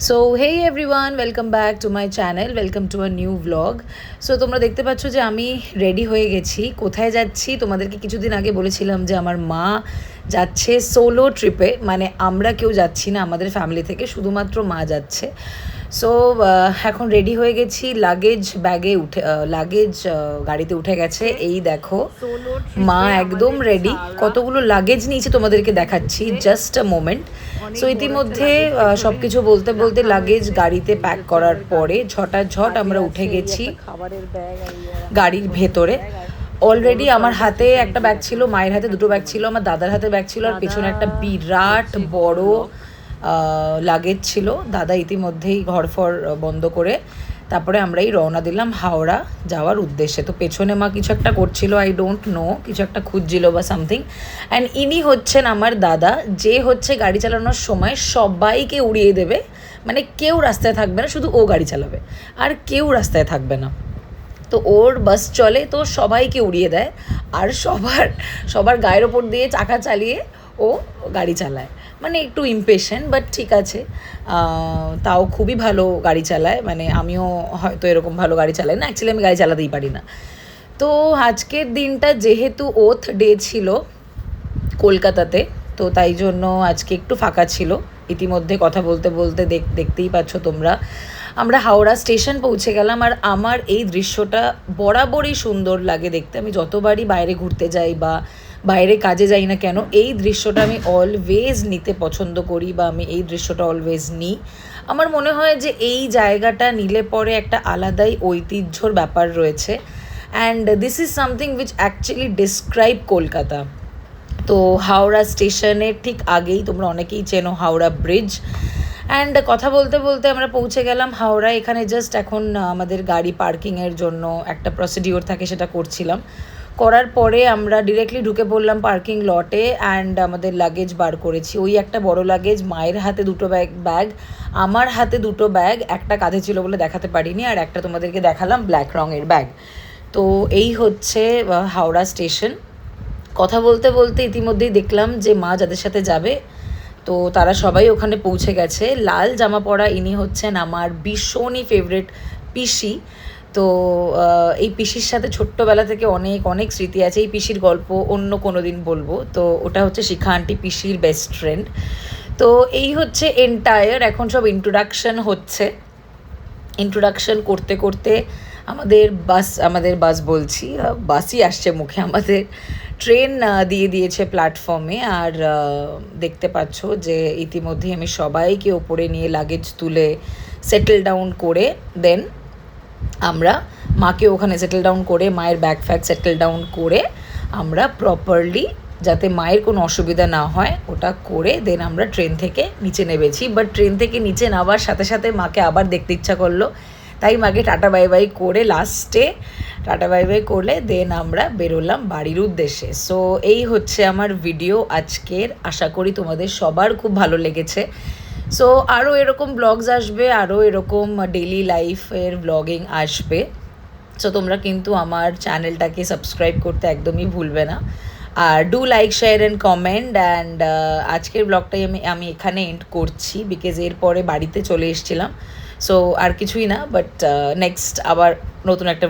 So hey everyone, welcome back to my channel, welcome to a new blog. So তোমরা দেখতে পাচ্ছ যে আমি রেডি হয়ে গেছি। কোথায় যাচ্ছি তোমাদেরকে কিছুদিন আগে বলেছিলাম যে আমার মা যাচ্ছে সোলো ট্রিপে, মানে আমরা কেউ যাচ্ছি না আমাদের ফ্যামিলি থেকে, শুধুমাত্র মা যাচ্ছে। সো এখন রেডি হয়ে গেছি, লাগেজ গাড়িতে উঠে গেছে। এই দেখো মা একদম রেডি, কতগুলো লাগেজ নিয়েছে তোমাদেরকে দেখাচ্ছি, জাস্ট আ মোমেন্ট। সো ইতিমধ্যে সব কিছু বলতে বলতে লাগেজ গাড়িতে প্যাক করার পরে ঝটাঝট আমরা উঠে গেছি গাড়ির ভেতরে। অলরেডি আমার হাতে একটা ব্যাগ ছিল, মায়ের হাতে দুটো ব্যাগ ছিল, আমার দাদার হাতে ব্যাগ ছিল, আর পেছনে একটা বিরাট বড় লাগেজ ছিল। দাদা ইতিমধ্যেই ঘরফর বন্ধ করে তারপরে আমরাই রওনা দিলাম হাওড়া যাওয়ার উদ্দেশ্যে। তো পেছনে মা কিছু একটা করছিল, আই ডোন্ট নো, কিছু একটা খুঁজছিল বা সামথিং। অ্যান্ড ইনি হচ্ছেন আমার দাদা, যে হচ্ছে গাড়ি চালানোর সময় সবাইকে উড়িয়ে দেবে, মানে কেউ রাস্তায় থাকবে না, শুধু ও গাড়ি চালাবে আর কেউ রাস্তায় থাকবে না। তো ওর বাস চলে, তো সবাইকে উড়িয়ে দেয় আর সবার সবার গায়ের ওপর দিয়ে চাকা চালিয়ে ও গাড়ি চালায়। মানে একটু ইমপেশেন্ট, বাট ঠিক আছে, তাও খুবই ভালো গাড়ি চালায়। মানে আমিও হয়তো এরকম ভালো গাড়ি চালাই না, অ্যাকচুয়ালি আমি গাড়ি চালাতেই পারি না। তো আজকের দিনটা যেহেতু ওথ ডে ছিল কলকাতাতে, তো তাই জন্য আজকে একটু ফাঁকা ছিল। ইতিমধ্যে কথা বলতে বলতে দেখতেই পাচ্ছ তোমরা, আমরা হাওড়া স্টেশন পৌঁছে গেলাম। আর আমার এই দৃশ্যটা বরাবরই সুন্দর লাগে দেখতে। আমি যতবারই বাইরে ঘুরতে যাই বা বাইরে কাজে যাই না কেন, এই দৃশ্যটা আমি অলওয়েজ নিতে পছন্দ করি, বা আমি এই দৃশ্যটা অলওয়েজ নিই। আমার মনে হয় যে এই জায়গাটা নিলে পরে একটা আলাদাই ঐতিহ্যর ব্যাপার রয়েছে। And this is something which actually describe Kolkata. তো হাওড়া স্টেশনের ঠিক আগেই, তোমরা অনেকেই চেনো হাওড়া ব্রিজ। অ্যান্ড কথা বলতে বলতে আমরা পৌঁছে গেলাম হাওড়া। এখানে জাস্ট এখন আমাদের গাড়ি পার্কিংয়ের জন্য একটা প্রসিডিওর থাকে, সেটা করছিলাম। করার পরে আমরা ডিরেক্টলি ঢুকে পড়লাম পার্কিং লটে। অ্যান্ড আমাদের লাগেজ বার করেছি, ওই একটা বড় লাগেজ, মায়ের হাতে দুটো ব্যাগ, আমার হাতে দুটো ব্যাগ, একটা কাঁধে ছিল বলে দেখাতে পারিনি, আর একটা তোমাদেরকে দেখালাম ব্ল্যাক রঙের ব্যাগ। তো এই হচ্ছে হাওড়া স্টেশন। কথা বলতে বলতে ইতিমধ্যেই দেখলাম যে মা যাদের সাথে যাবে, তো তারা সবাই ওখানে পৌঁছে গেছে। লাল জামা পরা ইনি হচ্ছেন আমার ভীষণই ফেভারিট পিসি। তো এই পিসির সাথে ছোট্টবেলা থেকে অনেক অনেক স্মৃতি আছে। এই পিসির গল্প অন্য কোনো দিন বলবো। তো ওটা হচ্ছে শিখা আন্টি, পিসির বেস্ট ফ্রেন্ড। তো এই হচ্ছে এন্টায়ার, এখন সব ইন্ট্রোডাকশন হচ্ছে। ইন্ট্রোডাকশন করতে করতে আমাদের বাস বলছি, বাসই আসছে মুখে, আমাদের ট্রেন দিয়ে দিয়েছে প্ল্যাটফর্মে। আর দেখতে পাচ্ছ যে ইতিমধ্যেই আমি সবাইকে ওপরে নিয়ে লাগেজ তুলে সেটেল ডাউন করে, দেন আমরা মাকে ওখানে সেটেল ডাউন করে, মায়ের ব্যাগ ফ্যাগ সেটেল ডাউন করে আমরা প্রপারলি, যাতে মায়ের কোনো অসুবিধা না হয়, ওটা করে দেন আমরা ট্রেন থেকে নিচে নেমেছি। বাট ট্রেন থেকে নিচে নামার সাথে সাথে মাকে আবার দেখতে ইচ্ছা করলো, তাই মাকে টাটা বাই বাই করে, লাস্টে টাটা বাই বাই করলে দেন আমরা বেরোলাম বাড়ির উদ্দেশ্যে। সো এই হচ্ছে আমার ভিডিও আজকের। আশা করি তোমাদের সবার খুব ভালো লেগেছে। সো আরও এরকম ব্লগস আসবে, আরও এরকম ডেইলি লাইফের ব্লগিং আসবে। সো তোমরা কিন্তু আমার চ্যানেলটাকে সাবস্ক্রাইব করতে একদমই ভুলবে না। আর do like, share and comment. And আজকের ব্লগটাই আমি এখানে এন্ড করছি, বিকজ এরপরে বাড়িতে চলে এসেছিলাম। সো আর কিছুই না, বাট নেক্সট আবার নতুন একটা